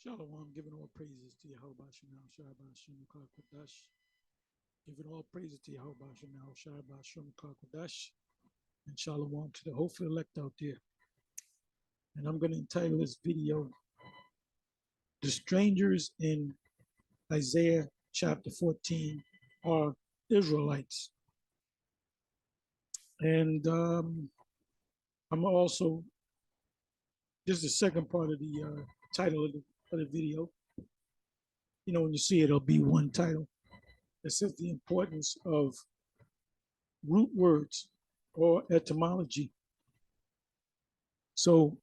Shalom, giving all praises to Yahweh Shem Shabbat Kodash. Giving all praises to Yahweh Shem Shabbat Kodash. And Shalom to the hopeful elect out there. And I'm going to entitle this video, The Strangers in Isaiah chapter 14 Are Israelites. And I'm also, this is the second part of the title of the video. You know, when you see it, it'll be one title. It says the importance of root words or etymology. So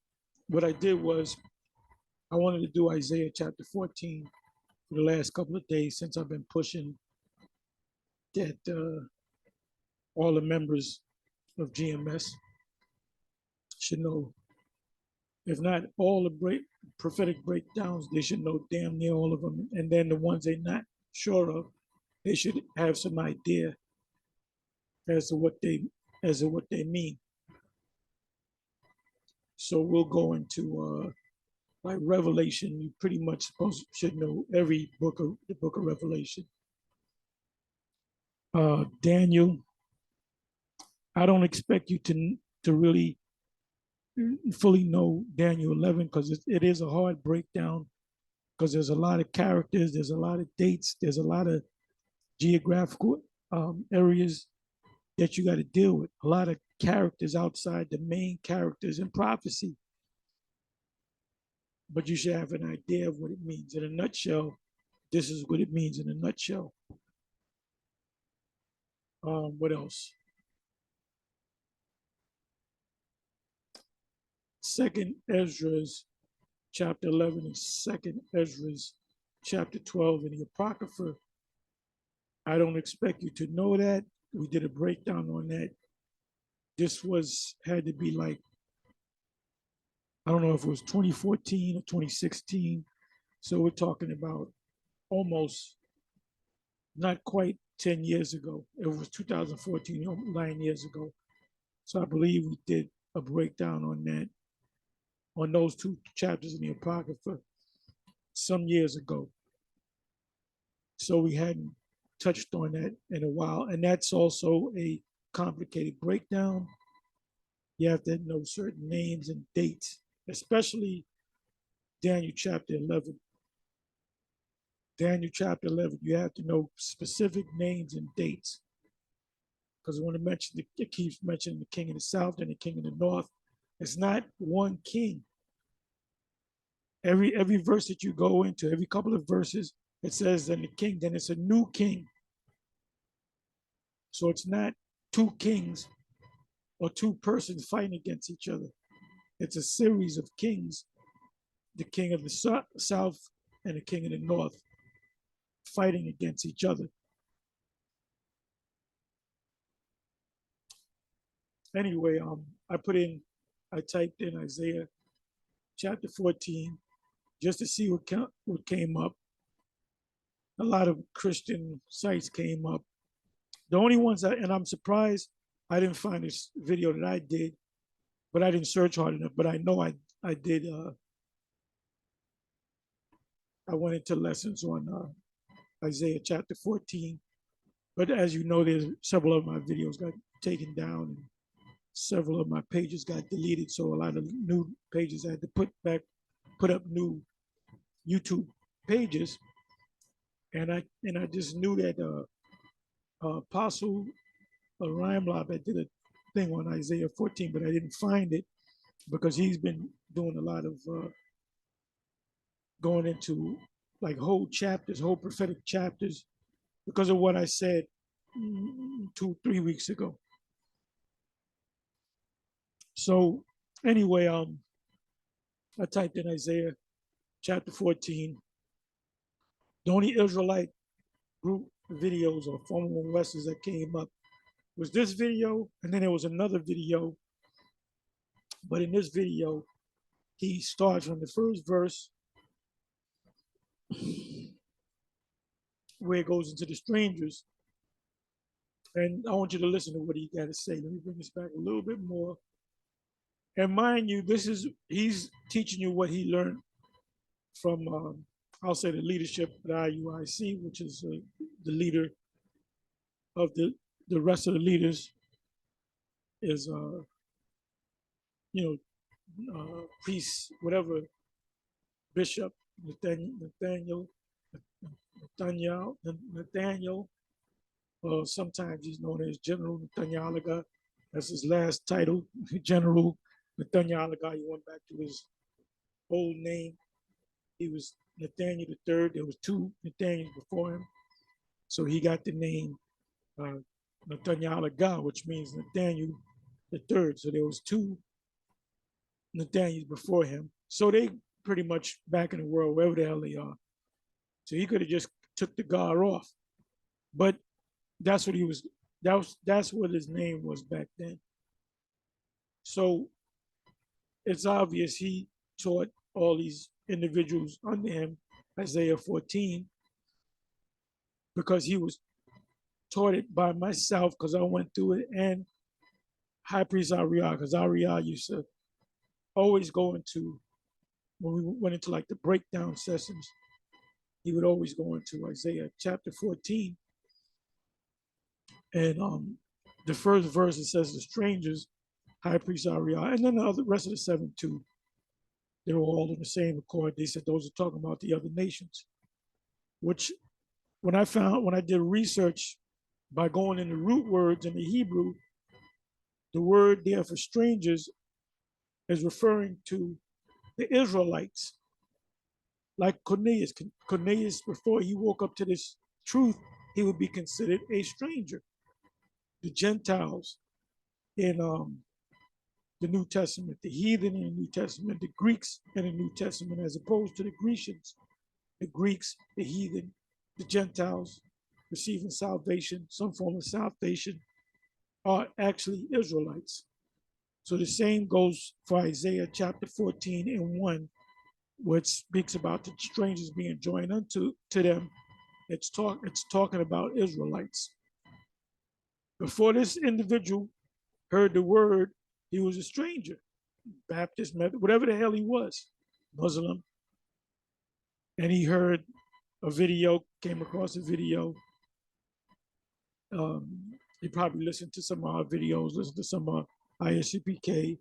what I did was I wanted to do Isaiah chapter 14 for the last couple of days since I've been pushing that all the members of GMS should know, if not all the prophetic breakdowns, they should know damn near all of them. And then the ones they're not sure of, they should have some idea as to what they mean. So we'll go into like Revelation. You pretty much should know every book of the book of Revelation. Daniel, I don't expect you to really fully know Daniel 11 because it is a hard breakdown because there's a lot of characters, there's a lot of dates, there's a lot of geographical areas that you got to deal with, a lot of characters outside the main characters in prophecy. But you should have an idea of what it means. In a nutshell, this is what it means in a nutshell. What else? Second Ezra's chapter 11 and Second Ezra's chapter 12 in the Apocrypha. I don't expect you to know that. We did a breakdown on that. This had to be like, I don't know if it was 2014 or 2016. So we're talking about almost not quite 10 years ago. It was 2014, 9 years ago. So I believe we did a breakdown on that, on those two chapters in the Apocrypha some years ago. So we hadn't touched on that in a while. And that's also a complicated breakdown. You have to know certain names and dates, especially Daniel chapter 11. Daniel chapter 11, you have to know specific names and dates. Because when it keeps mentioning the king of the south and the king of the north, it's not one king. Every verse that you go into, every couple of verses, it says then the king, then it's a new king. So it's not two kings or two persons fighting against each other. It's a series of kings, the king of the south and the king of the north, fighting against each other. Anyway, I typed in Isaiah chapter 14 just to see what came up. A lot of Christian sites came up. The only ones and I'm surprised I didn't find this video that I did, but I didn't search hard enough. But I know I did. I went into lessons on Isaiah chapter 14. But as you know, there's several of my videos got taken down and several of my pages got deleted. So a lot of new pages I had to put up new YouTube pages. And I just knew that Apostle Rhymelab did a thing on Isaiah 14, but I didn't find it because he's been doing a lot of going into like whole prophetic chapters because of what I said 2-3 weeks ago. So anyway, I typed in Isaiah chapter 14. The only Israelite group videos or former Westers that came up was this video, and then there was another video. But in this video, he starts from the first verse where it goes into the strangers. And I want you to listen to what he got to say. Let me bring this back a little bit more. And mind you, he's teaching you what he learned from, I'll say, the leadership at IUIC, which is the leader of the rest of the leaders is, priest, whatever, Bishop Nathaniel, or sometimes he's known as General Nathaniel. That's his last title, General Nathaniel. He went back to his old name. He was Nathaniel III. There was two Nathaniels before him. So he got the name Nathaniel, which means Nathaniel III. So there was two Nathaniels before him. So they pretty much back in the world, wherever the hell they are. So he could have just took the God off. But that's what he was, that's what his name was back then. So it's obvious he taught all these individuals under him, Isaiah 14, because he was taught it by myself, because I went through it, and High Priest Ariah, because Ariah used to always go into, when we went into like the breakdown sessions, he would always go into Isaiah chapter 14. And the first verse, it says, the strangers, High Priest Ariah, and then the rest of the 7 too. They were all in the same accord. They said those are talking about the other nations, which when I did research by going in the root words in the Hebrew, the word there for strangers is referring to the Israelites. Like Cornelius. Cornelius, before he woke up to this truth, he would be considered a stranger. The Gentiles in the New Testament, the heathen in the New Testament, the Greeks in the New Testament, as opposed to the Grecians. The Greeks, the heathen, the Gentiles receiving salvation, some form of salvation, are actually Israelites. So the same goes for Isaiah chapter 14 and 1, which speaks about the strangers being joined unto them. It's talking about Israelites. Before this individual heard the word, he was a stranger, Baptist, whatever the hell he was, Muslim. And he heard a video, came across a video. He probably listened to some of our videos, listened to some of ISCPK,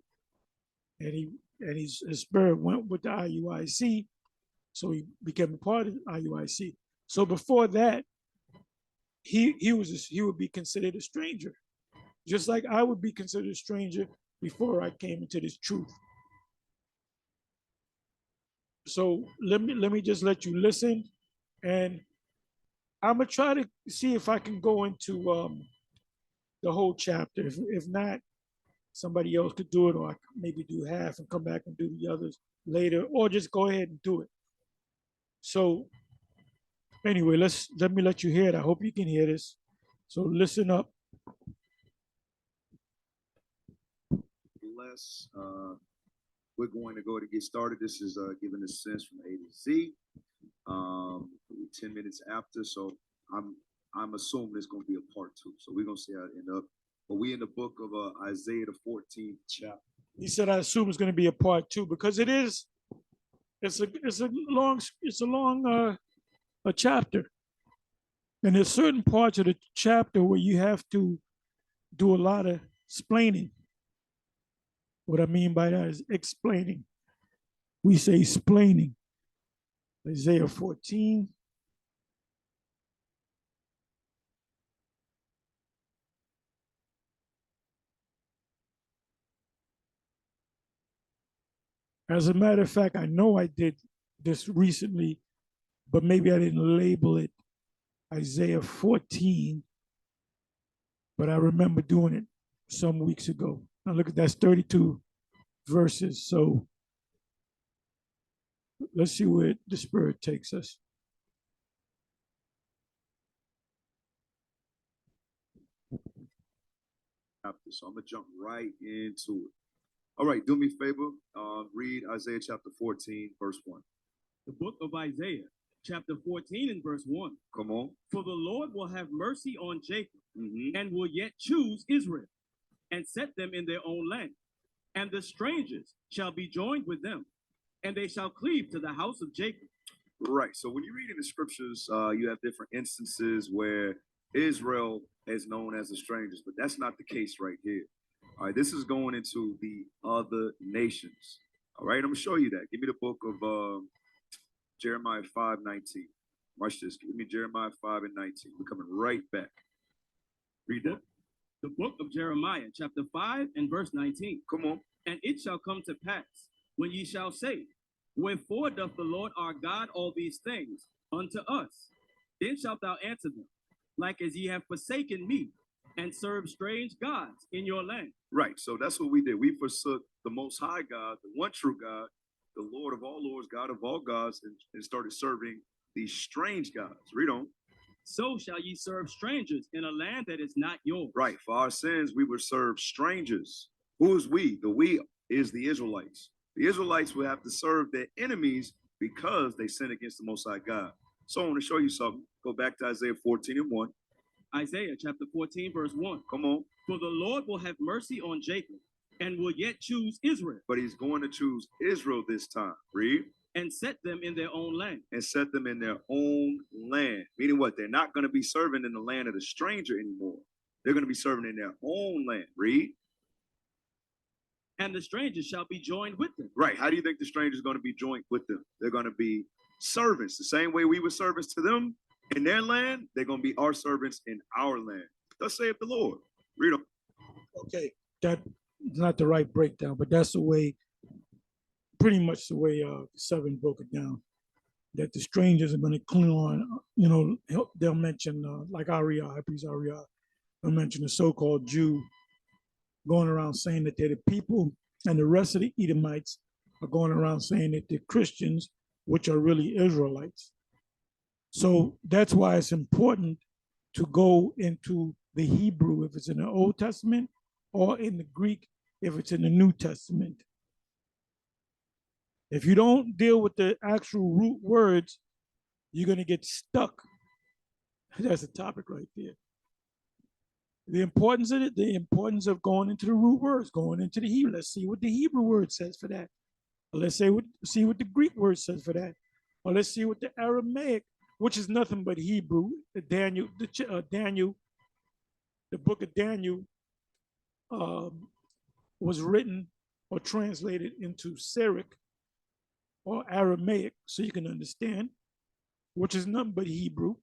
and his spirit went with the IUIC, so he became a part of the IUIC. So before that, he would be considered a stranger, just like I would be considered a stranger before I came into this truth. So let me just let you listen, and I'm gonna try to see if I can go into the whole chapter. If not, somebody else could do it, or I could maybe do half and come back and do the others later, or just go ahead and do it. So anyway, let me let you hear it. I hope you can hear this. So listen up. Bless. We're going to go to get started. This is giving a sense from A to Z. 10 minutes after, so I'm assuming it's going to be a part 2. So we're going to see how it end up. But we in the book of Isaiah, the 14th chapter. He said, I assume it's going to be a part 2 because it is. It's a long a chapter, and there's certain parts of the chapter where you have to do a lot of explaining. What I mean by that is explaining. We say explaining. Isaiah 14. As a matter of fact, I know I did this recently, but maybe I didn't label it Isaiah 14, but I remember doing it some weeks ago. Now look at that's 32 verses. So let's see where the Spirit takes us. So I'm going to jump right into it. All right, do me a favor. Read Isaiah chapter 14, verse 1. The book of Isaiah, chapter 14 and verse 1. Come on. For the Lord will have mercy on Jacob, and will yet choose Israel, and set them in their own land. And the strangers shall be joined with them, and they shall cleave to the house of Jacob. Right. So when you read in the scriptures, you have different instances where Israel is known as the strangers, but that's not the case right here. All right, this is going into the other nations. All right, I'm gonna show you that. Give me the book of Jeremiah 5:19. Watch this. Give me Jeremiah 5:19. We're coming right back. Read that. The book of Jeremiah, chapter 5 and verse 19. Come on. And it shall come to pass, when ye shall say, wherefore doth the Lord our God all these things unto us? Then shalt thou answer them, like as ye have forsaken me, and served strange gods in your land. Right. So that's what we did. We forsook the Most High God, the one true God, the Lord of all lords, God of all gods, and started serving these strange gods. Read on. So shall ye serve strangers in a land that is not yours. Right. For our sins, we will serve strangers. Who is we? The we is the Israelites. The Israelites will have to serve their enemies because they sin against the Most High God. So I want to show you something. Go back to Isaiah 14:1. Isaiah chapter 14, verse 1. Come on. For the Lord will have mercy on Jacob, and will yet choose Israel. But he's going to choose Israel this time. Read. And set them in their own land. And set them in their own land. Meaning what? They're not going to be serving in the land of the stranger anymore. They're going to be serving in their own land. Read. And the strangers shall be joined with them. Right. How do you think the strangers are going to be joined with them? They're going to be servants. The same way we were servants to them in their land, they're going to be our servants in our land. Thus saith the Lord. Read them. Okay, that's not the right breakdown, but that's the way, pretty much the way 7 broke it down. That the strangers are going to cling on, they'll mention, like Ariah, Hebrews Ariah, they'll mention the so-called Jew going around saying that they're the people, and the rest of the Edomites are going around saying that they're Christians, which are really Israelites. So that's why it's important to go into the Hebrew if it's in the Old Testament, or in the Greek if it's in the New Testament. If you don't deal with the actual root words, you're going to get stuck. That's a topic right there. The importance of it, the importance of going into the root words, going into the Hebrew. Let's see what the Hebrew word says for that. Or let's see what the Greek word says for that. Or let's see what the Aramaic, which is nothing but Hebrew. Daniel, the book of Daniel was written or translated into Syriac or Aramaic, so you can understand, which is nothing but Hebrew.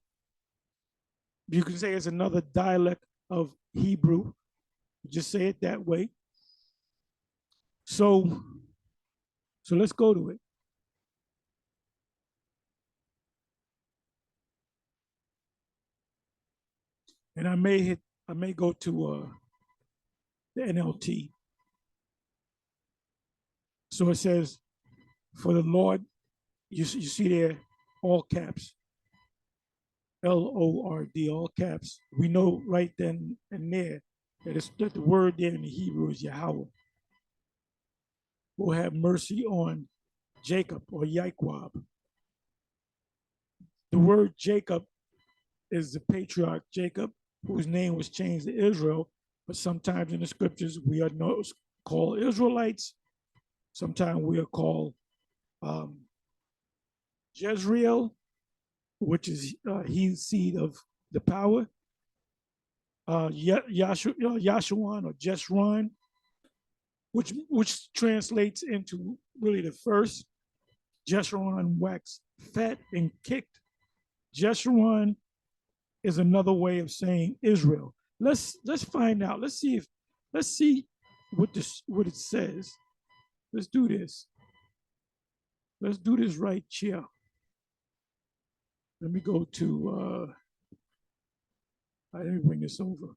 You can say it's another dialect of Hebrew. Just say it that way. So let's go to it. And I may go to the NLT. So it says, for the Lord, you see there, all caps, Lord, all caps. We know right then and there that the word there in the Hebrew is Yahweh. Will have mercy on Jacob or Yaquab. The word Jacob is the patriarch Jacob, whose name was changed to Israel, but sometimes in the scriptures we are called Israelites. Sometimes we are called Jezreel, which is he's seed of the power. Yashuan or Jeshurun, which translates into really the first. Jeshurun waxed fat and kicked. Jeshurun is another way of saying Israel. Let's find out. Let's see what it says. Let's do this. Let's do this right here. Let me go to let me bring this over.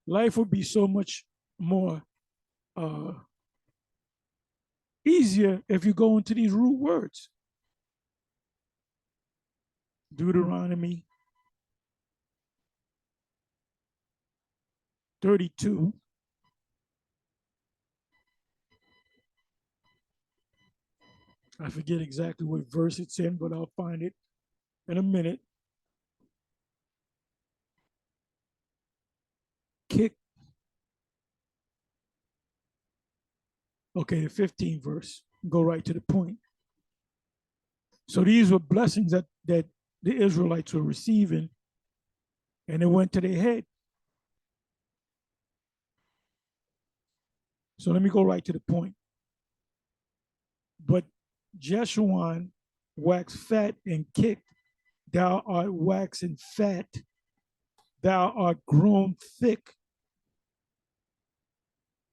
Life would be so much more easier if you go into these root words. Deuteronomy 32. I forget exactly what verse it's in, but I'll find it in a minute. Okay, the 15th verse. Go right to the point. So these were blessings that the Israelites were receiving, and it went to their head. So let me go right to the point. But Jeshurun waxed fat and kicked. Thou art waxen fat. Thou art grown thick.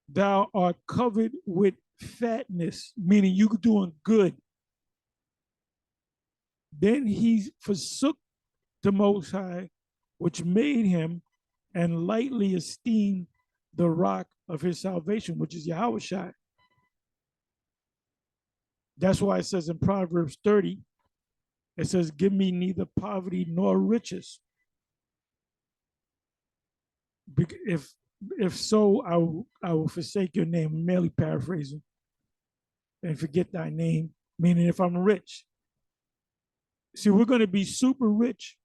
Thou art covered with fatness, meaning you doing good. Then he forsook the Most High, which made him, and lightly esteemed the rock of his salvation, which is Yahweh. That's why it says in Proverbs 30, it says, give me neither poverty nor riches. If so, I will forsake your name. I'm merely paraphrasing, and forget thy name, meaning if I'm rich. See, we're going to be super rich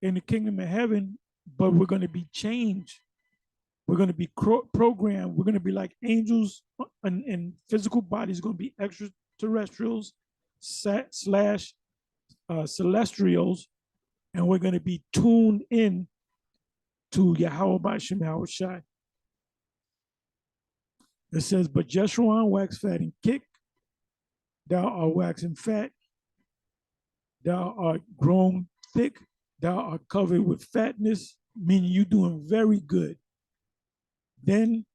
in the kingdom of heaven, but we're going to be changed. We're going to be programmed. We're going to be like angels, and physical bodies going to be extraterrestrials slash celestials, and we're going to be tuned in to Yahweh B'Shem Yahweh Shai. It says, but Jeshurun waxed fat and kicked. Thou art waxing fat. Thou art grown thick. Thou art covered with fatness, meaning you doing very good. Then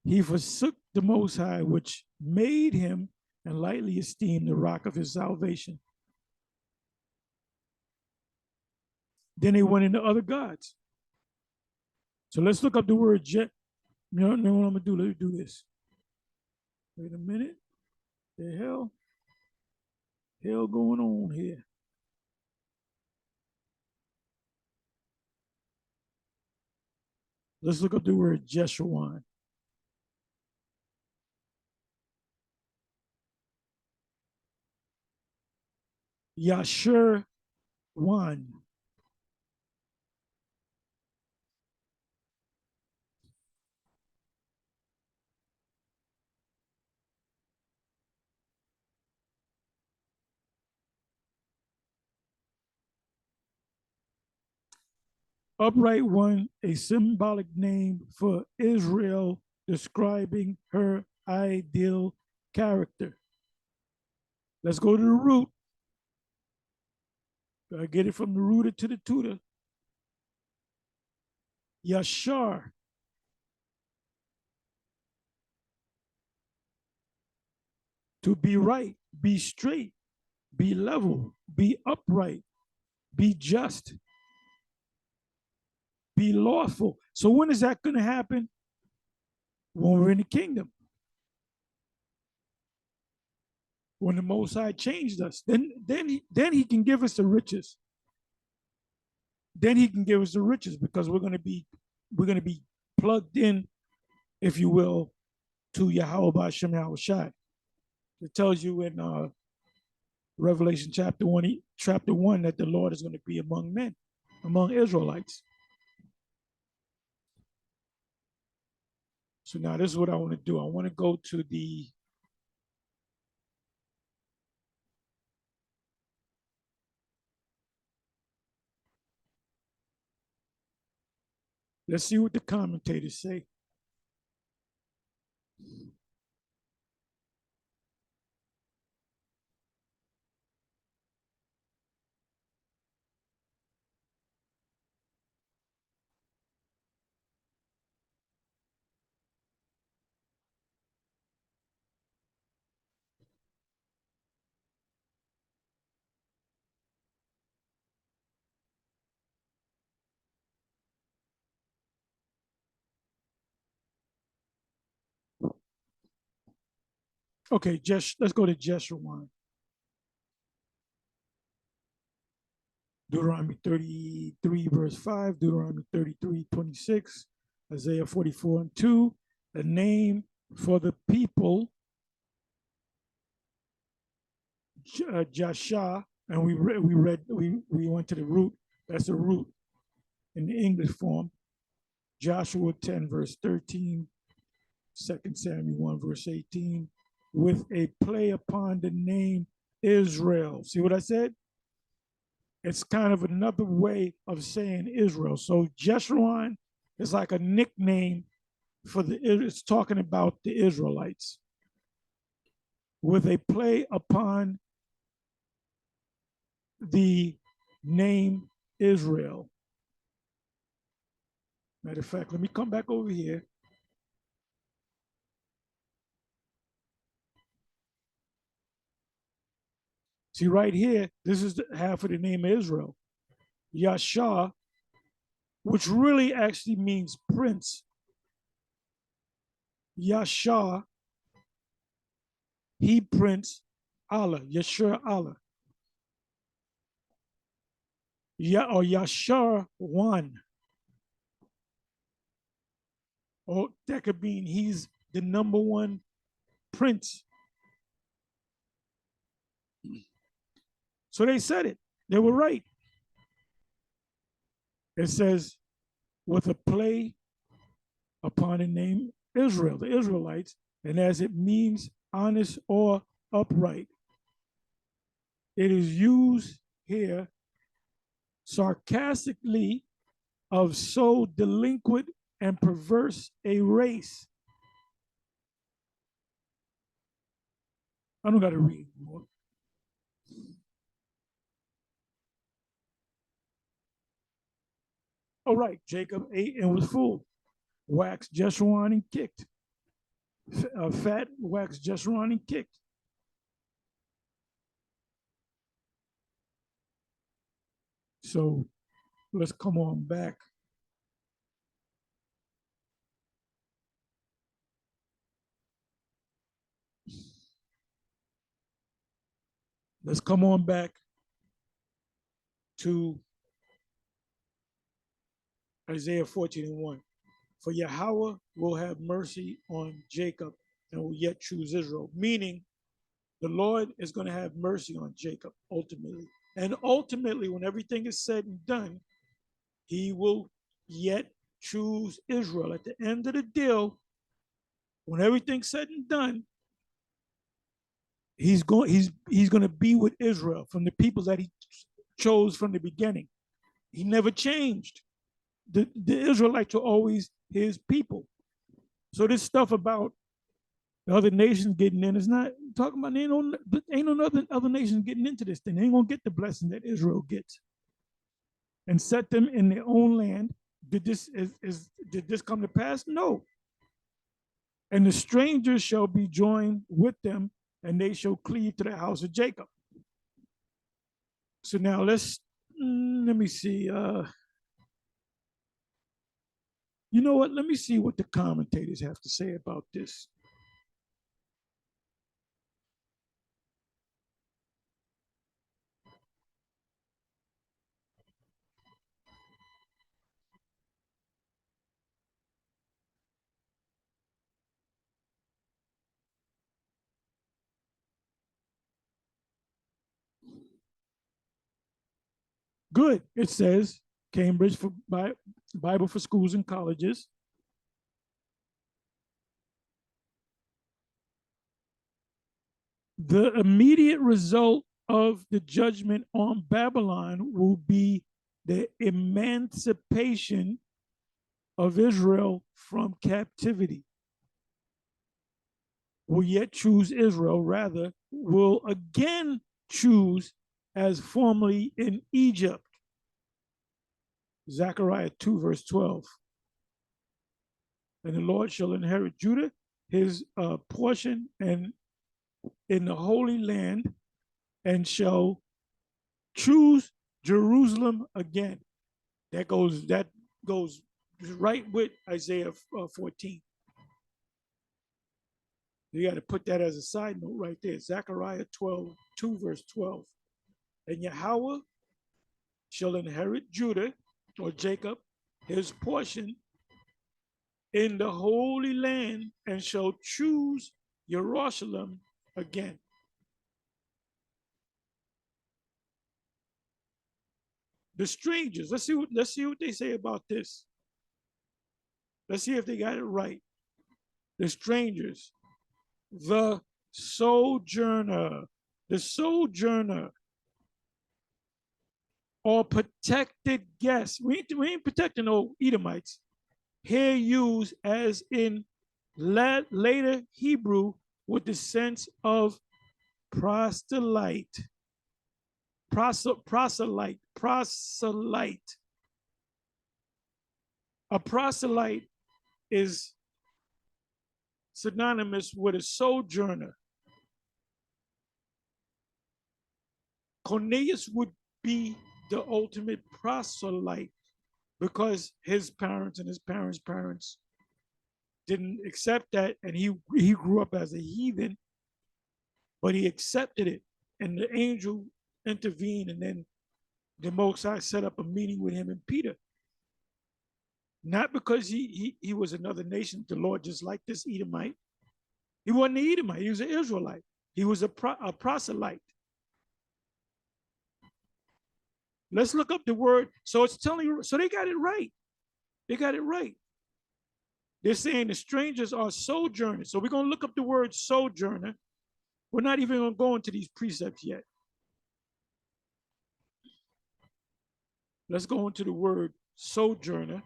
he forsook the Most High, which made him, and lightly esteemed the rock of his salvation. Then they went into other gods. So let's look up the word jet. You know what I'm going to do? Let me do this. Wait a minute. The hell going on here? Let's look up the word Jeshurun. Yashur one. Upright one, a symbolic name for Israel, describing her ideal character. Let's go to the root. Gotta get it from the rooter to the tutor. Yashar. To be right, be straight, be level, be upright, be just, be lawful. So when is that going to happen? When we're in the kingdom. When the Most High changed us, then he can give us the riches. Then he can give us the riches because we're going to be plugged in, if you will, to Yahweh B'Shem Yahweh Shai. It tells you in Revelation chapter 1 that the Lord is going to be among men, among Israelites. So now this is what I want to do. I want to go to the let's see what the commentators say. Okay, let's go to Jeshurun. Deuteronomy 33, verse 5, Deuteronomy 33, 26, Isaiah 44 and 2. The name for the people, Jasha, and we went to the root. That's the root in the English form. Joshua 10, verse 13, 2 Samuel 1, verse 18, with a play upon the name Israel. See what I said? It's kind of another way of saying Israel. So Jeshurun is like a nickname for it's talking about the Israelites with a play upon the name Israel. Matter of fact, let me come back over here. See, right here, this is half of the name of Israel. Yasha, which really actually means prince. Yasha, he prince Allah, Yashur Allah. Or Yashar one. Or that could mean he's the number one prince. So they said it. They were right. It says, with a play upon the name Israel, the Israelites, and as it means honest or upright. It is used here sarcastically of so delinquent and perverse a race. I don't got to read more. All right, Jacob ate and was full, waxed Jeshurun and kicked. Fat, waxed Jeshurun and kicked. So let's come on back. Let's come on back to Isaiah 14:1. For Yahweh will have mercy on Jacob and will yet choose Israel, meaning the Lord is going to have mercy on Jacob ultimately. And ultimately, when everything is said and done, he will yet choose Israel. At the end of the deal, when everything's said and done, he's going to be with Israel from the people that he chose from the beginning. He never changed. The Israelites are always his people. So this stuff about the other nations getting in is not talking about ain't no other nations getting into this thing. They ain't gonna get the blessing that Israel gets and set them in their own land. Did this come to pass? No. And the strangers shall be joined with them, and they shall cleave to the house of Jacob. So now let me see. You know what? Let me see what the commentators have to say about this. Good. It says Cambridge for Bible for schools and colleges. The immediate result of the judgment on Babylon will be the emancipation of Israel from captivity. Will yet choose Israel, rather, will again choose as formerly in Egypt. Zechariah 2, verse 12. And the Lord shall inherit Judah, his portion, and in the Holy Land, and shall choose Jerusalem again. That goes right with Isaiah 14. You got to put that as a side note right there. Zechariah 2, verse 12. And Yahweh shall inherit Judah, or Jacob, his portion in the Holy Land, and shall choose Jerusalem again. The strangers, let's see what they say about this. Let's see if they got it right. the strangers, the sojourner, the sojourner, or protected guests. We ain't protecting no Edomites. Here used as in later Hebrew with the sense of proselyte. Proselyte. A proselyte is synonymous with a sojourner. Cornelius would be the ultimate proselyte because his parents and his parents' parents didn't accept that, and he grew up as a heathen, but he accepted it, and the angel intervened, and then the Most High set up a meeting with him and Peter. Not because he was another nation, the Lord just liked this Edomite. He wasn't an Edomite, he was an Israelite. He was a proselyte. Let's look up the word. So it's telling you, so they got it right. They got it right. They're saying the strangers are sojourners. So we're going to look up the word sojourner. We're not even going to go into these precepts yet. Let's go into the word sojourner.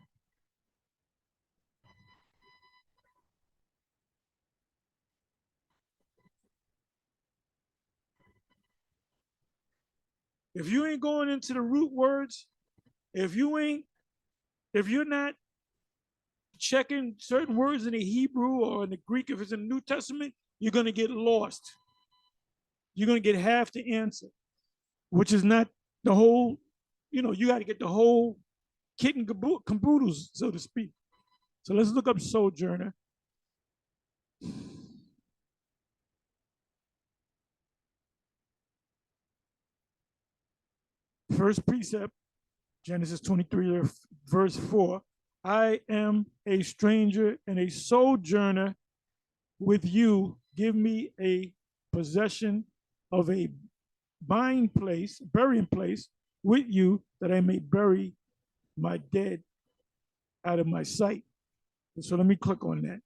If you ain't going into the root words, if you're not checking certain words in the Hebrew or in the Greek, if it's in the New Testament, you're going to get lost. You're going to get half the answer, which is not the whole, you got to get the whole kit and caboodles, so to speak. So let's look up sojourner. First precept, Genesis 23, verse 4. I am a stranger and a sojourner with you. Give me a possession of a burying place with you, that I may bury my dead out of my sight. So let me click on that.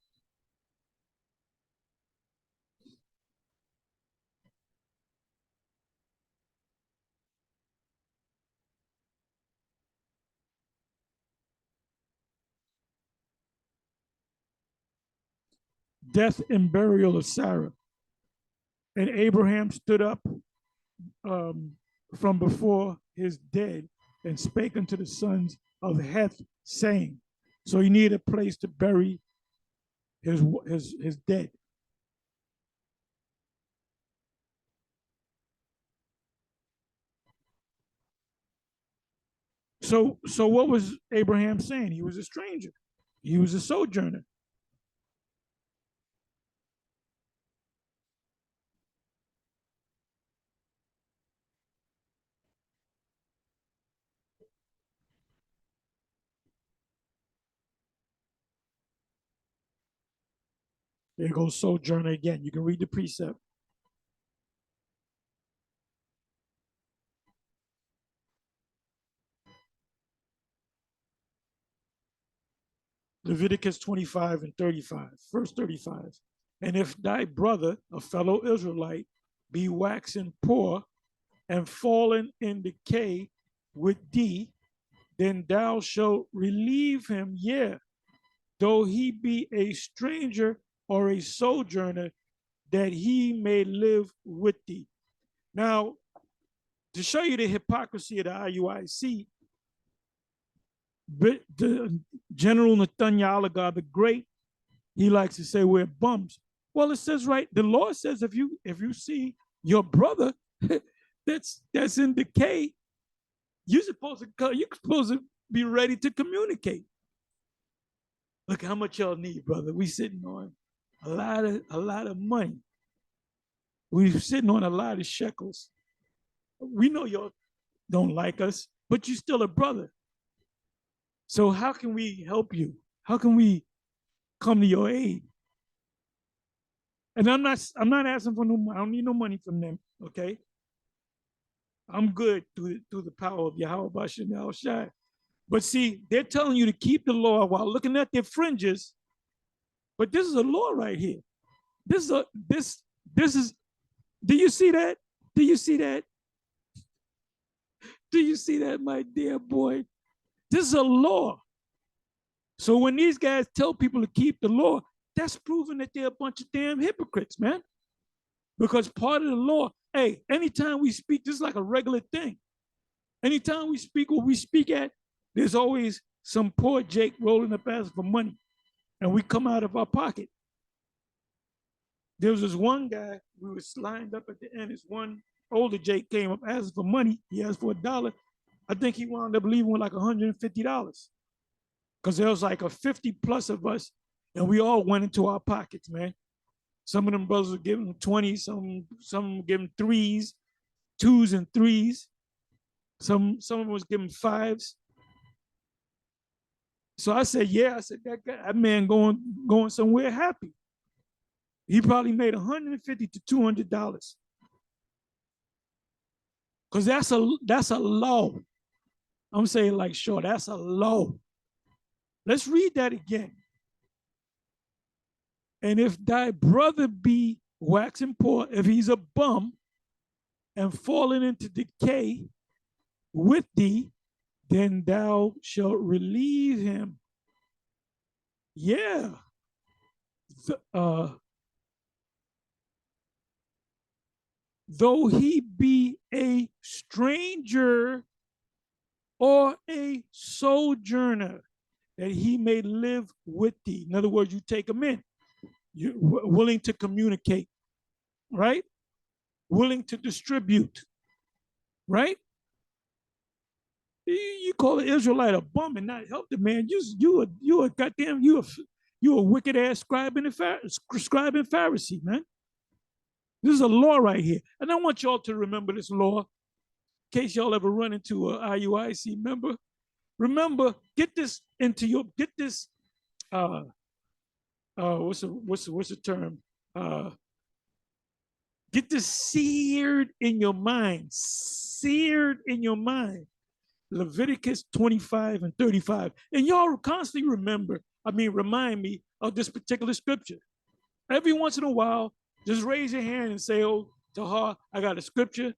Death and burial of Sarah. And Abraham stood up from before his dead and spake unto the sons of Heth, saying, so he needed a place to bury his dead. So what was Abraham saying? He was a stranger. He was a sojourner. There goes sojourner again. You can read the precept. Leviticus 25 and 35, verse 35. And if thy brother, a fellow Israelite, be waxen poor and fallen in decay with thee, then thou shalt relieve him, though he be a stranger or a sojourner, that he may live with thee. Now, to show you the hypocrisy of the IUIC, the General Nathaniel Alagar the Great, he likes to say we're bums. Well, it says right, the law says if you see your brother that's in decay, you're supposed to be ready to communicate. Look how much y'all need, brother. We sitting on a lot of money. We sitting on a lot of shekels. We know y'all don't like us, but you're still a brother. So how can we help you? How can we come to your aid? And I'm not asking for no money. I don't need no money from them. Okay. I'm good through the power of Yahweh Bashem Al Shai. But see, they're telling you to keep the law while looking at their fringes, But this is a law right here. This is. Do you see that? Do you see that? Do you see that, my dear boy? This is a law. So when these guys tell people to keep the law, that's proving that they're a bunch of damn hypocrites, man. Because part of the law, hey, anytime we speak, this is like a regular thing. Anytime we speak what we speak at, there's always some poor Jake rolling up asking for money, and we come out of our pocket. There was this one guy, we was lined up at the end. This one older Jake came up asking for money. He asked for $1. I think he wound up leaving with like $150 because there was like a 50 plus of us, and we all went into our pockets, man. Some of them brothers were giving 20, some giving threes, twos and threes. Some of them was giving fives. So I said, yeah, I said that man going somewhere happy. He probably made $150 to $200. Because that's a low. I'm saying like, sure, that's a low. Let's read that again. And if thy brother be waxing poor, if he's a bum and falling into decay with thee, then thou shalt relieve him. Yeah. Though he be a stranger or a sojourner, that he may live with thee. In other words, you take him in. You're willing to communicate, right? Willing to distribute, right? You call an Israelite a bum and not help the man. You a goddamn you a wicked ass scribe and Pharisee, man. This is a law right here, and I want y'all to remember this law in case y'all ever run into a IUIC member. Remember, get this what's the term? Get this seared in your mind. Seared in your mind. Leviticus 25 and 35. And y'all constantly remind me of this particular scripture. Every once in a while, just raise your hand and say, oh, Tahar, I got a scripture.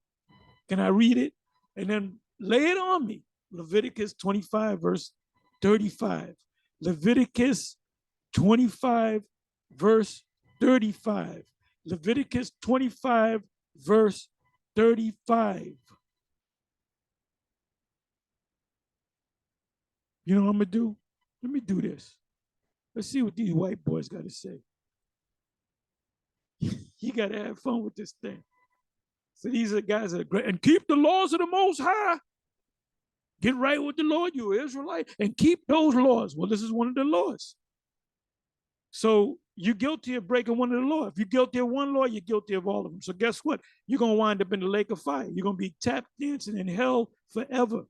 Can I read it? And then lay it on me. Leviticus 25, verse 35. Leviticus 25, verse 35. Leviticus 25, verse 35. You know what I'm going to do? Let me do this. Let's see what these white boys got to say. You got to have fun with this thing. So these are guys that are great. And keep the laws of the Most High. Get right with the Lord, you Israelite, and keep those laws. Well, this is one of the laws. So you're guilty of breaking one of the laws. If you're guilty of one law, you're guilty of all of them. So guess what? You're going to wind up in the lake of fire. You're going to be tap dancing in hell forever.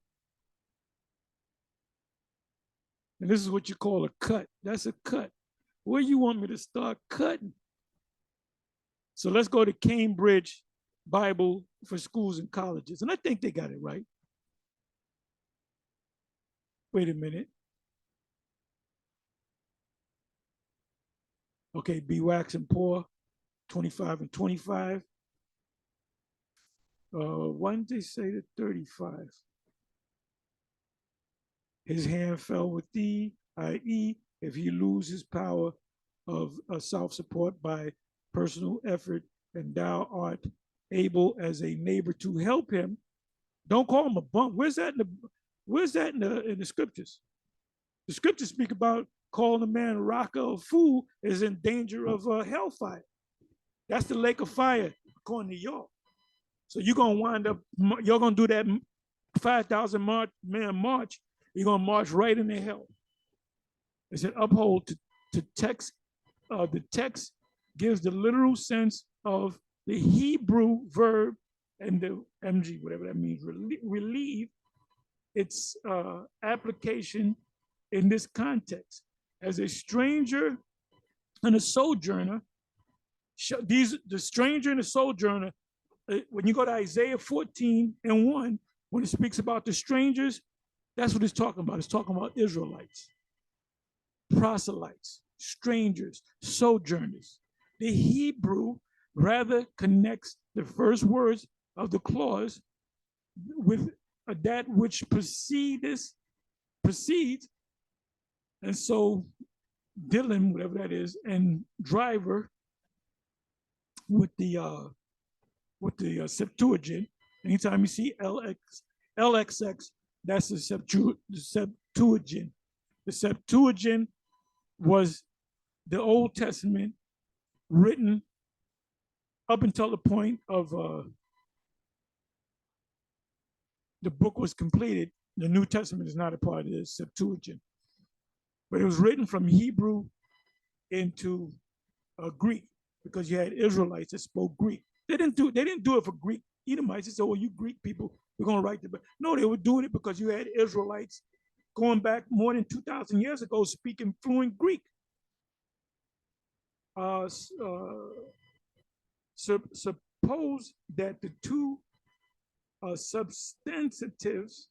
And this is what you call a cut. That's a cut. Where you want me to start cutting? So let's go to Cambridge Bible for schools and colleges. And I think they got it right. Wait a minute. Okay, be waxing poor, 25 and 25. Why didn't they say the 35? His hand fell with thee, i.e., if he loses power of self-support by personal effort, and thou art able as a neighbor to help him, don't call him a bum. Where's that in the scriptures? The scriptures speak about calling a man a rocker or fool is in danger of hellfire. That's the lake of fire, according to y'all. So you're going to wind up, you're going to do that 5,000 man march. You're going to march right into hell. It's an uphold to text. The text gives the literal sense of the Hebrew verb and the MG, whatever that means, relieve its application in this context. As a stranger and a sojourner, the stranger and the sojourner, when you go to Isaiah 14 and 1, when it speaks about the strangers, that's what it's talking about. It's talking about Israelites, proselytes. strangers, sojourners. The Hebrew rather connects the first words of the clause with that which precedes, and so Dylan, whatever that is, and driver with the Septuagint. Anytime you see LXX, that's the Septuagint. The Septuagint was the Old Testament written up until the point of the book was completed. The New Testament is not a part of the Septuagint, but it was written from Hebrew into Greek because you had Israelites that spoke Greek. They didn't do it for Greek Edomites. They said, "Oh, you Greek people, we're going to write the book." No, they were doing it because you had Israelites going back more than 2,000 years ago speaking fluent Greek. Suppose that the two substantives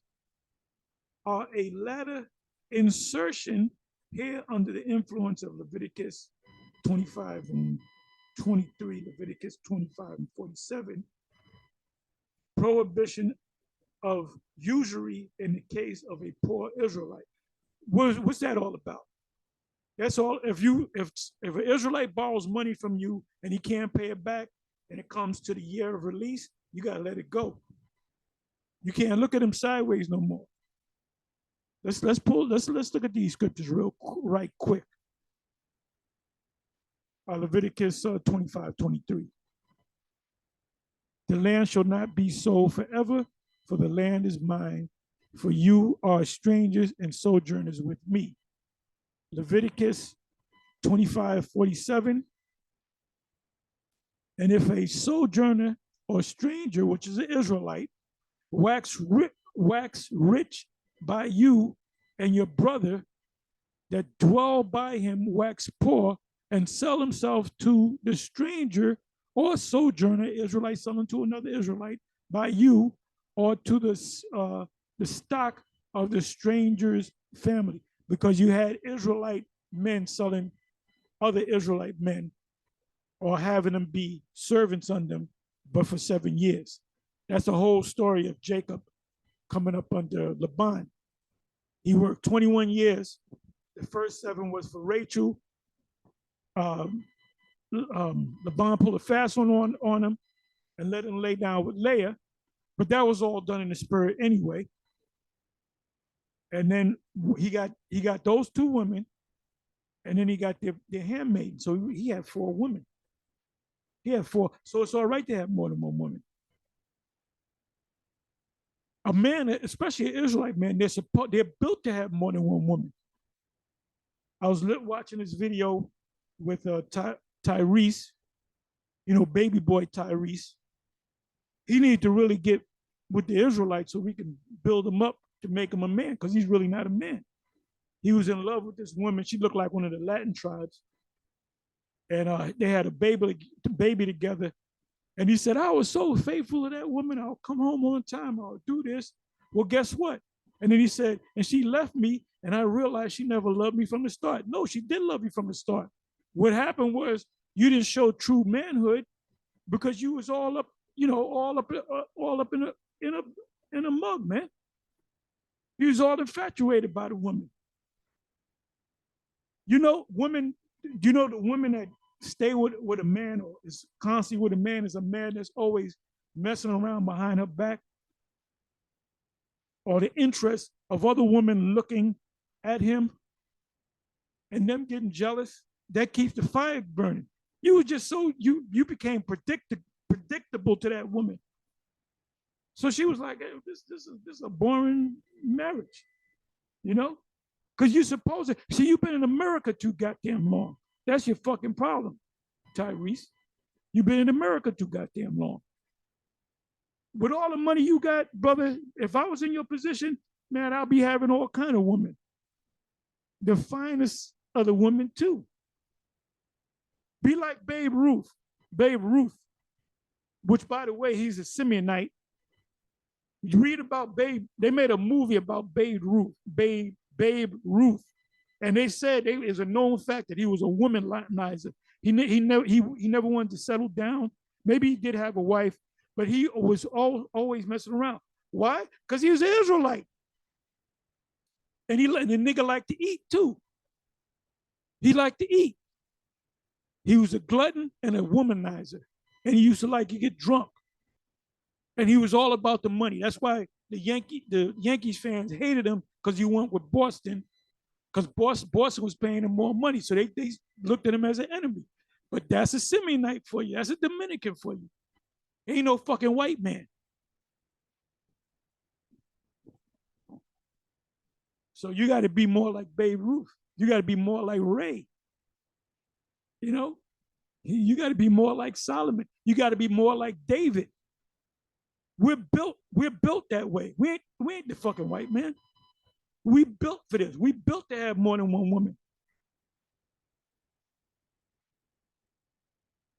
are a latter insertion here under the influence of Leviticus 25 and 23, Leviticus 25 and 47, prohibition of usury in the case of a poor Israelite. What's that all about? That's all. If an Israelite borrows money from you and he can't pay it back, and it comes to the year of release, you gotta let it go. You can't look at him sideways no more. Let's look at these scriptures right quick. Leviticus 25, 23. The land shall not be sold forever, for the land is mine, for you are strangers and sojourners with me. Leviticus 25, 47. And if a sojourner or stranger, which is an Israelite, wax rich by you, and your brother that dwell by him wax poor, and sell himself to the stranger or sojourner, Israelite selling to another Israelite by you, or to the stock of the stranger's family, because you had Israelite men selling other Israelite men or having them be servants under them, but for 7 years. That's the whole story of Jacob coming up under Laban. He worked 21 years. The first 7 was for Rachel. Laban pulled a fast one on him and let him lay down with Leah, but that was all done in the spirit anyway. And then he got those 2 women, and then he got their handmaiden. So he had 4 women. He had 4. So it's all right to have more than 1 woman. A man, especially an Israelite man, they're built to have more than 1 woman. I was watching this video with Tyrese, baby boy Tyrese. He needed to really get with the Israelites so we can build him up to make him a man, because he's really not a man. He was in love with this woman. She looked like one of the Latin tribes. And they had a baby together. And he said, I was so faithful to that woman. I'll come home on time. I'll do this. Well, guess what? And then he said, and she left me, and I realized she never loved me from the start. No, she did love you from the start. What happened was you didn't show true manhood because you was all up in a mug, man. You was all infatuated by the woman. The women that stay with a man or is constantly with a man is a man that's always messing around behind her back, or the interest of other women looking at him and them getting jealous. That keeps the fire burning. You were just you became predictable to that woman. So she was like, hey, this is a boring marriage, because you're supposed to see, you've been in America too goddamn long. That's your fucking problem, Tyrese. You've been in America too goddamn long. With all the money you got, brother, if I was in your position, man, I'll be having all kind of women. The finest of the women too. Be like Babe Ruth, which, by the way, he's a Simeonite. You read about Babe. They made a movie about Babe Ruth, And they said it's a known fact that he was a womanizer. He never wanted to settle down. Maybe he did have a wife, but he was always messing around. Why? Because he was an Israelite. And the nigga liked to eat too. He liked to eat. He was a glutton and a womanizer. And he used to like to get drunk. And he was all about the money. That's why the Yankees fans hated him, because he went with Boston, because Boston was paying him more money. So they looked at him as an enemy. But that's a Simeonite for you. That's a Dominican for you. Ain't no fucking white man. So you got to be more like Babe Ruth. You got to be more like Ray. You know, you got to be more like Solomon. You got to be more like David. We're built that way. We ain't the fucking white man. We built for this. We built to have more than one woman.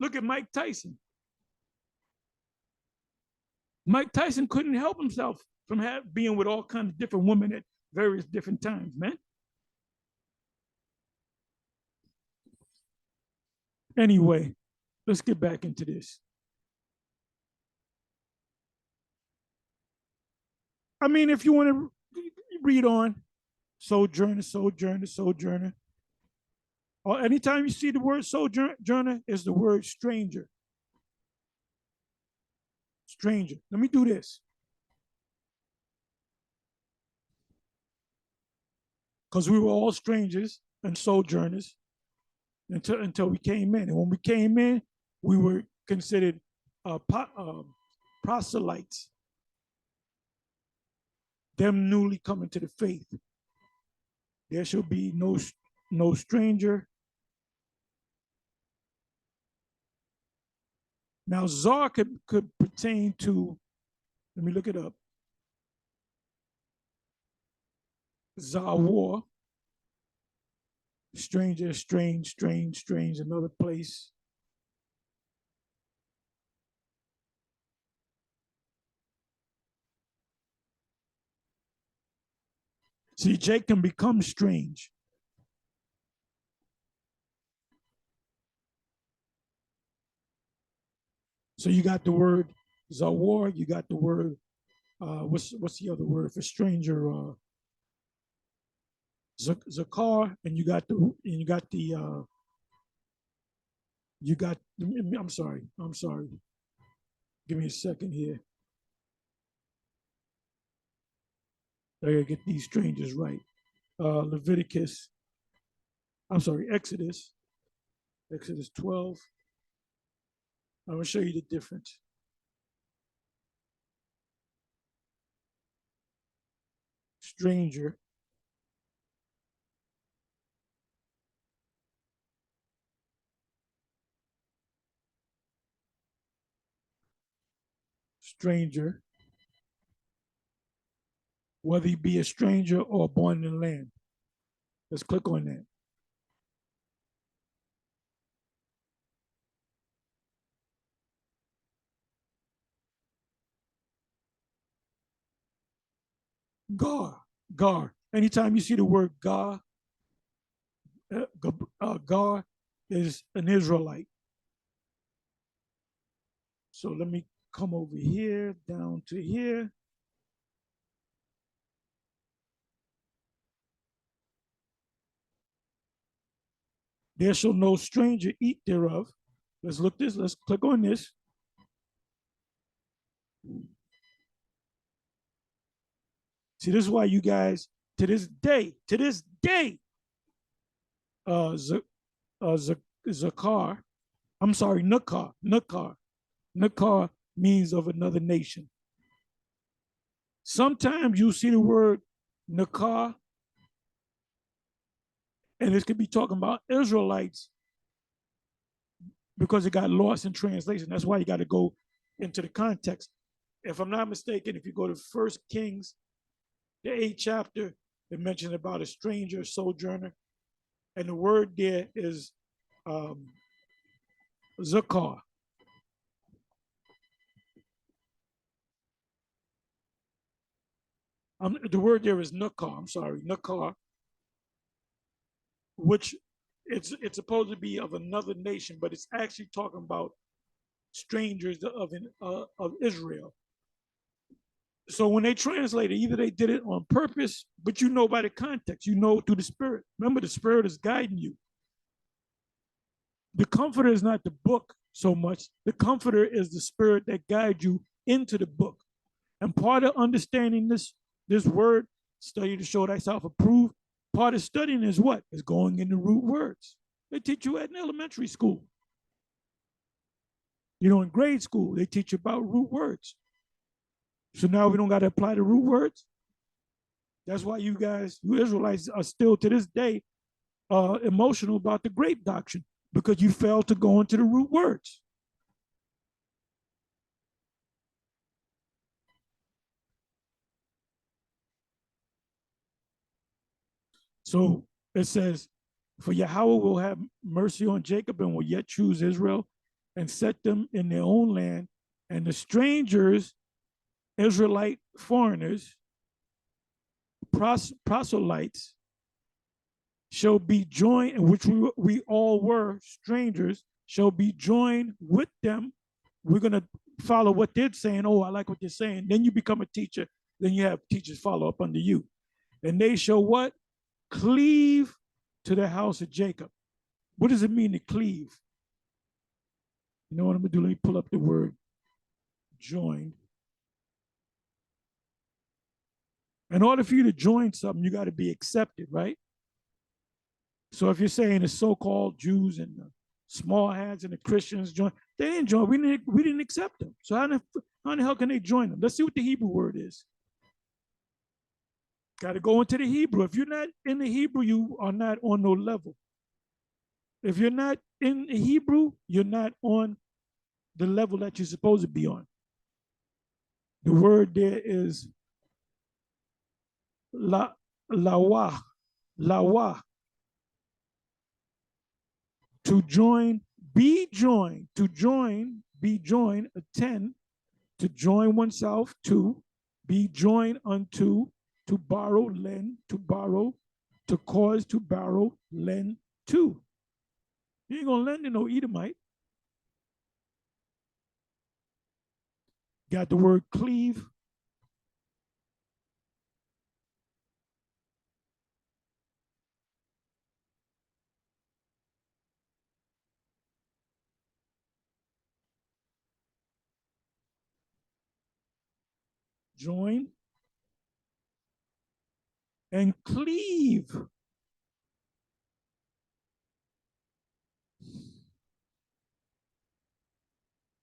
Look at Mike Tyson. Mike Tyson couldn't help himself from being with all kinds of different women at various different times, man. Anyway, let's get back into this. I mean, if you want to read on, sojourner. Or anytime you see the word sojourner, is the word stranger. Stranger. Let me do this. Because we were all strangers and sojourners until we came in. And when we came in, we were considered proselytes, them newly coming to the faith. There shall be no stranger. Now, Zar could pertain to, let me look it up. Zawar, stranger, strange, another place. See, Jake can become strange. So you got the word Zawar, you got the word, what's the other word for stranger? Zakar, and you got I'm sorry. Give me a second here. I gotta get these strangers right. Leviticus, I'm sorry, Exodus 12. I'm gonna show you the difference. Stranger. Stranger. Whether he be a stranger or born in the land. Let's click on that. Gar. Anytime you see the word Gar is an Israelite. So let me come over here, down to here. There shall no stranger eat thereof. Let's click on this. See, this is why you guys, to this day, Zakar, I'm sorry, Nakar means of another nation. Sometimes you see the word Nakar, and this could be talking about Israelites because it got lost in translation. That's why you got to go into the context. If I'm not mistaken, if you go to 1 Kings, the 8th chapter, it mentions about a stranger, a sojourner, and the word there is Zakar. The word there is Nakar. I'm sorry, Nakar. which it's supposed to be of another nation, but it's actually talking about strangers of Israel. So when they translate it, either they did it on purpose, but you know by the context, you know through the Spirit. Remember, the Spirit is guiding you. The Comforter is not the book so much. The Comforter is the Spirit that guides you into the book. And part of understanding this word, study to show thyself approved, part of studying is what? Is going into root words. They teach you at an elementary school. You know, in grade school, they teach you about root words. So now we don't got to apply the root words. That's why you guys, you Israelites, are still to this day emotional about the grape doctrine, because you failed to go into the root words. So it says, for Yahweh will have mercy on Jacob and will yet choose Israel and set them in their own land. And the strangers, Israelite foreigners, proselytes, shall be joined, in which we all were strangers, shall be joined with them. We're going to follow what they're saying. Oh, I like what they're saying. Then you become a teacher. Then you have teachers follow up under you. And they shall what? Cleave to the house of Jacob. What does it mean to cleave? You know what I'm going to do? Let me pull up the word join. In order for you to join something, you got to be accepted, right? So if you're saying the so-called Jews and the small hats and the Christians join, they didn't join. We didn't accept them. So how the hell can they join them? Let's see what the Hebrew word is. Got to go into the Hebrew. If you're not in the Hebrew, you are not on no level. If you're not in the Hebrew, you're not on the level that you're supposed to be on. The word there is lawa, lawa. To join, be joined, to join, be joined, attend, to join oneself to, be joined unto, to borrow, lend, to borrow, to cause, to borrow, lend to. You ain't gonna lend to no Edomite. Got the word cleave. Join and cleave.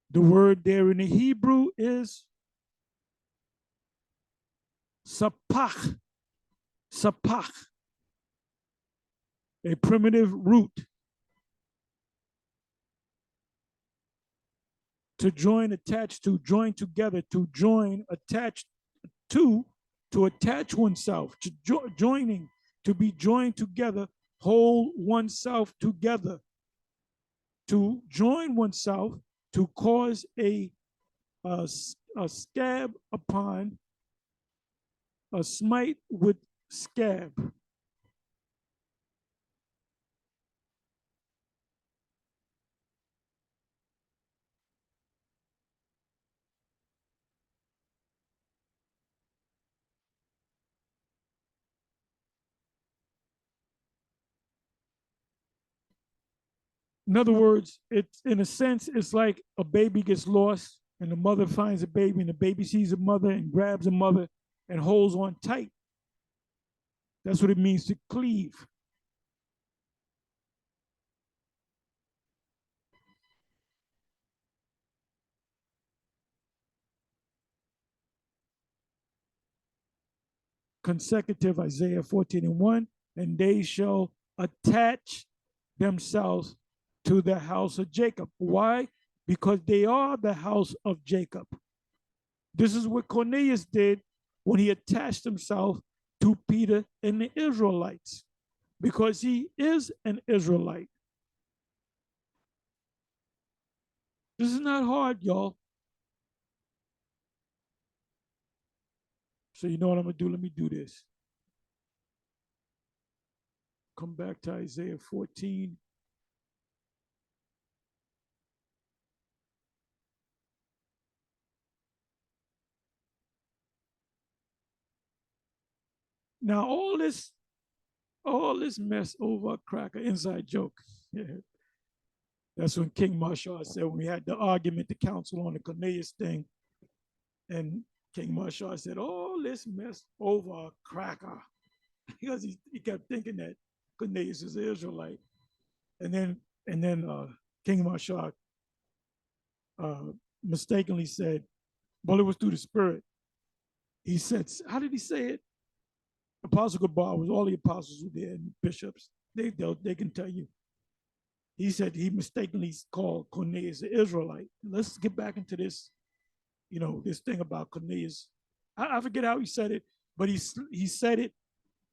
The word there in the Hebrew is sapach, sapach, a primitive root. To join, attach to, join together, to join, attach to attach oneself, to joining, to be joined together, hold oneself together, to join oneself, to cause a scab upon, a smite with scab. In other words, it's in a sense, it's like a baby gets lost and the mother finds a baby and the baby sees a mother and grabs a mother and holds on tight. That's what it means to cleave. Consecutive, Isaiah 14:1, and they shall attach themselves to the house of Jacob. Why? Because they are the house of Jacob. This is what Cornelius did when he attached himself to Peter and the Israelites, because he is an Israelite. This is not hard, y'all. So you know what I'm gonna do? Let me do this. come back to Isaiah 14. Now, all this mess over a cracker, inside joke. Yeah. That's when King Marshall said, when we had the argument, the council on the Cornelius thing, and King Marshall said, all this mess over a cracker. Because he kept thinking that Cornelius is an Israelite. And then King Marshall mistakenly said, well, it was through the Spirit. He said, how did he say it? Apostle Gabar was all the apostles who there and bishops. They can tell you. He said he mistakenly called Cornelius an Israelite. Let's get back into this, this thing about Cornelius. I forget how he said it, but he said it.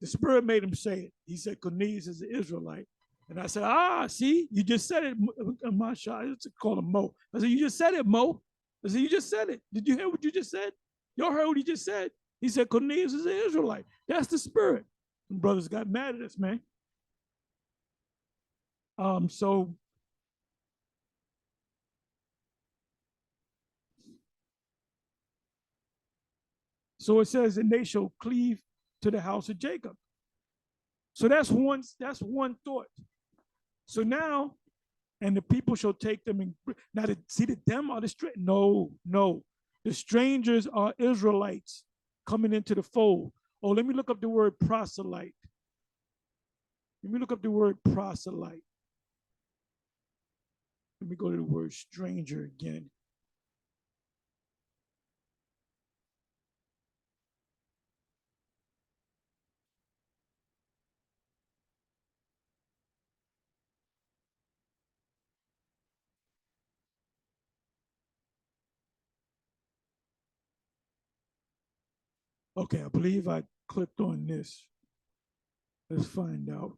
The Spirit made him say it. He said Cornelius is an Israelite. And I said, see, you just said it, Masha. I used to call him Mo. I said, you just said it, Mo. I said, you just said it. Did you hear what you just said? Y'all heard what he just said? He said Cornelius is an Israelite. That's the Spirit. And brothers got mad at us, man. So it says, and they shall cleave to the house of Jacob. So that's one thought. So now, and the people shall take them and now see that them are the strangers. No. The strangers are Israelites coming into the fold. Oh, let me look up the word proselyte. Let me look up the word proselyte. Let me go to the word stranger again. Okay, I believe I clicked on this. Let's find out.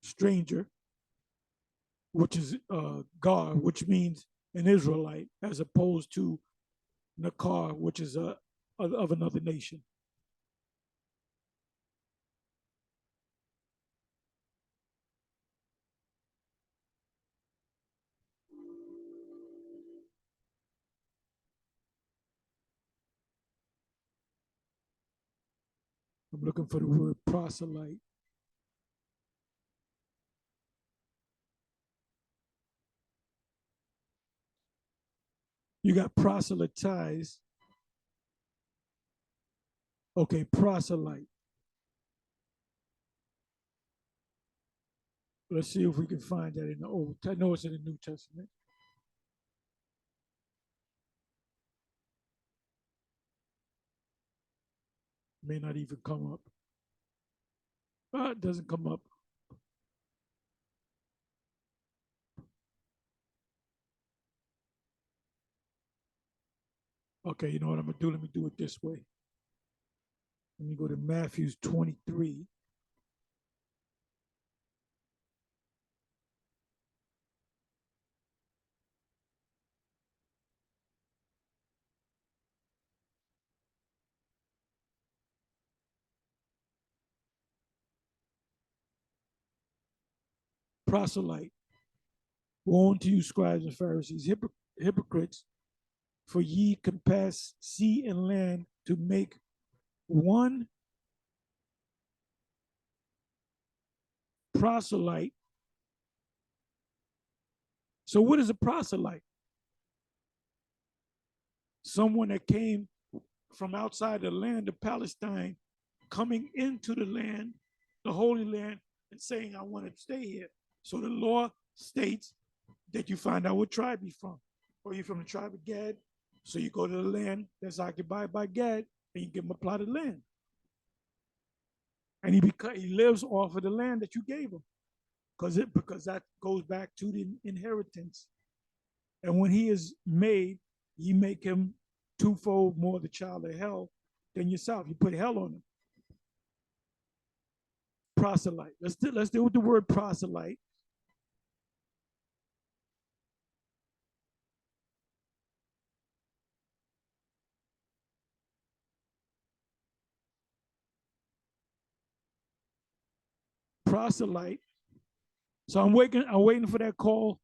Stranger, which is God, which means an Israelite, as opposed to Nakar, which is of another nation. I'm looking for the word proselyte. You got proselytize. Okay, proselyte. Let's see if we can find that in the Old. I know it's in the New Testament. May not even come up. It doesn't come up. Okay, you know what I'm gonna do? Let me do it this way. Let me go to Matthew 23. Proselyte. Woe unto you, scribes and Pharisees, hypocrites, for ye compass sea and land to make one proselyte. So, what is a proselyte? Someone that came from outside the land of Palestine, coming into the land, the Holy Land, and saying, I want to stay here. So the law states that you find out what tribe you're from. Or you're from the tribe of Gad, so you go to the land that's occupied by Gad, and you give him a plot of land. And he lives off of the land that you gave him, because that goes back to the inheritance. And when he is made, you make him twofold more the child of hell than yourself. You put hell on him. Proselyte. Let's deal with the word proselyte. proselyte. So I'm waiting for that call,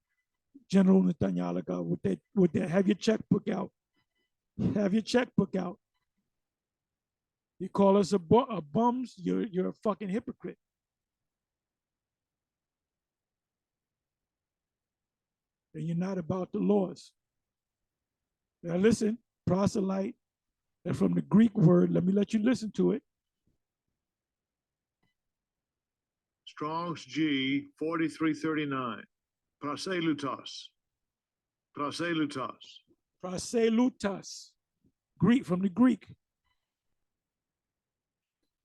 General Netanyahu, with that. Have your checkbook out. Have your checkbook out. You call us a bums, you're a fucking hypocrite. And you're not about the laws. Now listen, proselyte, and from the Greek word, let me let you listen to it. Strong's G 4339. Proselutos. Proselutos. Proselutas, Greek, from the Greek.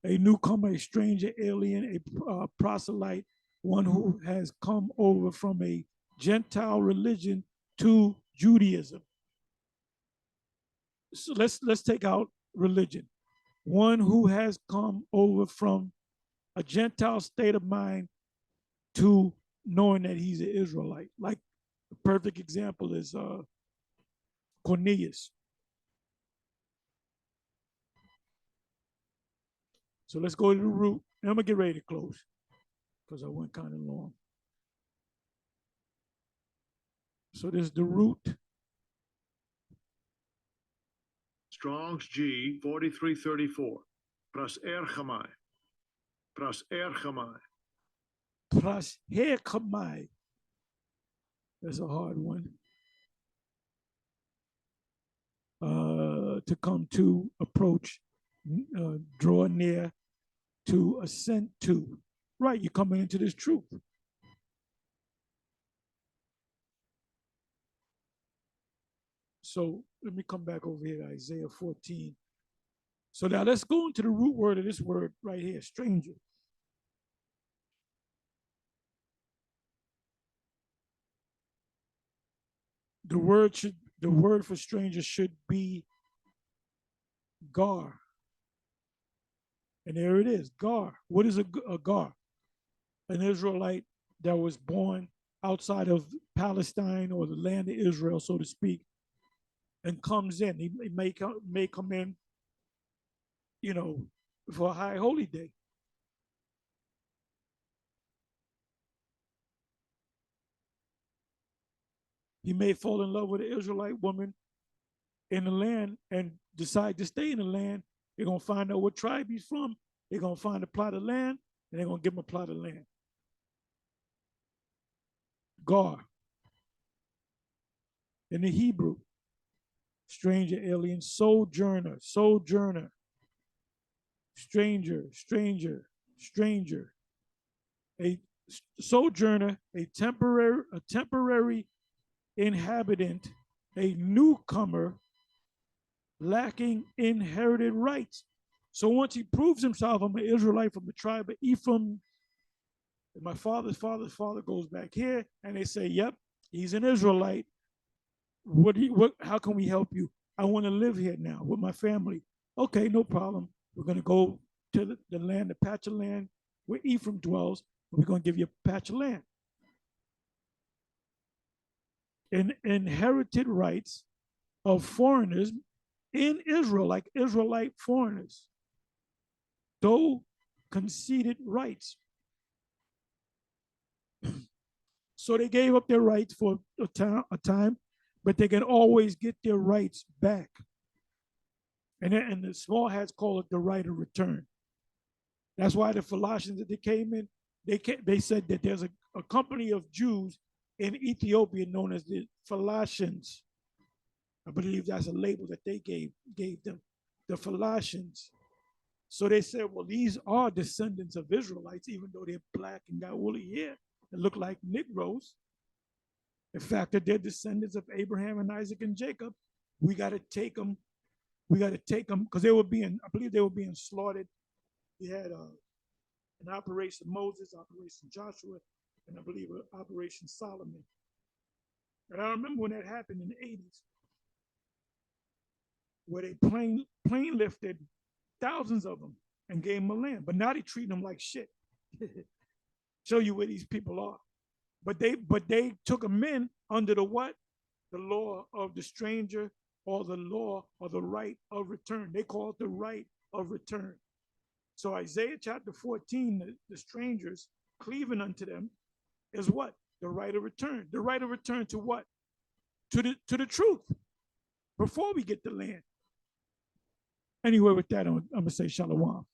A newcomer, a stranger, alien, a proselyte, one who has come over from a Gentile religion to Judaism. So let's take out religion. One who has come over from a Gentile state of mind to knowing that he's an Israelite. Like a perfect example is Cornelius. So let's go to the root. And I'm gonna get ready to close because I went kind of long. So there's the root. Strong's G 4334. Praserchamai. Praserchamai. Prasherkamai. That's a hard one. To come to, approach, draw near, to assent to. Right, you're coming into this truth. So let me come back over here to Isaiah 14. So now let's go into the root word of this word right here, stranger. The word for stranger should be gar. And there it is, gar. What is a gar? An Israelite that was born outside of Palestine or the land of Israel, so to speak, and comes in. He may come in, for a high holy day. He may fall in love with an Israelite woman in the land and decide to stay in the land. They're going to find out what tribe he's from. They're going to find a plot of land, and they're going to give him a plot of land. Gar. In the Hebrew, stranger, alien, sojourner, stranger, stranger. A sojourner, a temporary inhabitant, a newcomer lacking inherited rights. So once he proves himself, I'm an Israelite from the tribe of Ephraim, and my father's father goes back here, and they say, yep, he's an Israelite. How can we help you? I want to live here now with my family. Okay, no problem. We're going to go to the land, the patch of land where Ephraim dwells, and we're going to give you a patch of land. And inherited rights of foreigners in Israel, like Israelite foreigners, though conceded rights. So they gave up their rights for a time, but they can always get their rights back. And the small hats call it the right of return. That's why the Philations that they came in, they said that there's a company of Jews in Ethiopia known as the Philations. I believe that's a label that they gave them, the Philations. So they said, well, these are descendants of Israelites, even though they're black and got woolly hair and look like Negroes. The fact that they're descendants of Abraham and Isaac and Jacob, we got to take them. We got to take them because I believe they were being slaughtered. We had an Operation Moses, Operation Joshua, and I believe Operation Solomon. And I remember when that happened in the 80s, where they plane lifted thousands of them and gave them a land. But now they treat them like shit. Show you where these people are. But they took them in under the what? The law of the stranger, or the law or the right of return. They call it the right of return. So Isaiah chapter 14, the strangers cleaving unto them is what? The right of return. The right of return to what? To the truth before we get the land. Anyway, with that, I'm going to say shalom.